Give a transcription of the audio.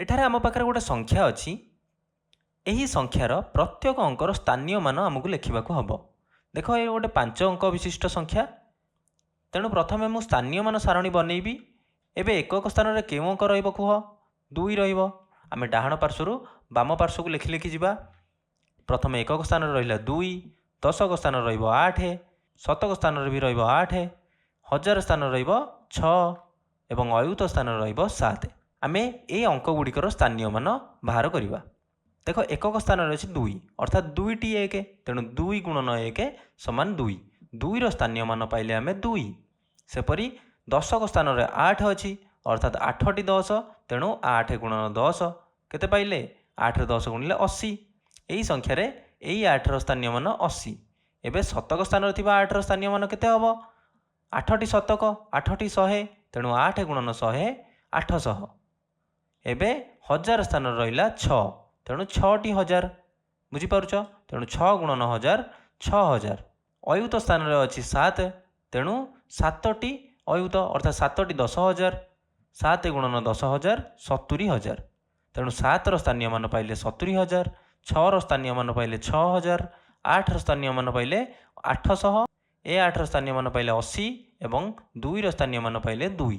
ଏଠାରେ ଆମ ପାଖରେ ଗୋଟେ ସଂଖ୍ୟା ଅଛି। ଏହି ସଂଖ୍ୟାର ପ୍ରତ୍ୟେକ ଅଙ୍କର ସ୍ଥାନୀୟ ମାନ ଆମକୁ ଲେଖିବାକୁ ହେବ। ଦେଖ, ଏ ଗୋଟେ 5 ଅଙ୍କ ବିଶିଷ୍ଟ ସଂଖ୍ୟା। ତେଣୁ ପ୍ରଥମେ ମୁଁ ସ୍ଥାନୀୟ ମାନ ସାରଣୀ ବନେଇବି। ଏବେ ଏକକ ସ୍ଥାନରେ କେଉଁ ଅଙ୍କ ରହିବ କୁହ? 2 ରହିବ। ଆମେ ଡାହାଣ ପାର୍ଶ୍ୱରୁ ବାମ ପାର୍ଶ୍ୱକୁ ଲେଖି ଲେଖି ଯିବା। ପ୍ରଥମେ ଏକକ ସ୍ଥାନରେ ରହିଲା 2, ଦଶକ ସ୍ଥାନରେ ରହିବ 8, ଶତକ ସ୍ଥାନରେ ବି ରହିବ 8, ହଜାର ସ୍ଥାନରେ ରହିବ 6 ଏବଂ ଅୟୁତ ସ୍ଥାନରେ ରହିବ 7। ଆମେ এই ଅଙ୍କ ଗୁଡ଼ିକର ସ୍ଥାନୀୟ ମାନ ବାହାର କରିବା। ଦେଖ, ଏକକ ସ୍ଥାନରେ ଅଛି 2 ଅର୍ଥାତ୍ 2ଟି 1, ତେଣୁ 2 ଗୁଣନ 1 ସମାନ 2। 2ର ସ୍ଥାନୀୟ ମାନ ପାଇଲେ ଆମେ 2। ସେପରି ଦଶକ ସ୍ଥାନରେ 8 ଅଛି ଅର୍ଥାତ୍ 8ଟି 10, ତେଣୁ 8 ଗୁଣନ 10 କେତେ ପାଇଲେ? 8ରେ 10 ଗୁଣିଲେ 80। ଏହି ସଂଖ୍ୟାରେ ଏଇ 8ର ସ୍ଥାନୀୟ ମାନ 80। ଏବେ ଶତକ ସ୍ଥାନରେ ଥିବା 8ର ସ୍ଥାନୀୟ ମାନ କେତେ ହେବ? 8ଟି ଶତକ, 8ଟି 100, ତେଣୁ 8 ଗୁଣନ 100 800। ଏବେ ହଜାର ସ୍ଥାନରେ ରହିଲା 6, ତେଣୁ 6ଟି 1000। ବୁଝିପାରୁଛ? ତେଣୁ 6 ଗୁଣନ 1000 6000। ଅୟୁତ ସ୍ଥାନରେ ଅଛି 7, ତେଣୁ 7ଟି ଅୟୁତ ଅର୍ଥାତ୍ 7ଟି 10000। 7 ଗୁଣନ 10000 70000। ତେଣୁ 7ର ସ୍ଥାନୀୟ ମାନ ପାଇଲେ 70000, 6ର ସ୍ଥାନୀୟ ମାନ ପାଇଲେ 6000, 8ର ସ୍ଥାନୀୟ ମାନ ପାଇଲେ 800, 8ର ସ୍ଥାନୀୟ ମାନ ପାଇଲେ 80 ଏବଂ 2ର ସ୍ଥାନୀୟ ମାନ ପାଇଲେ 2।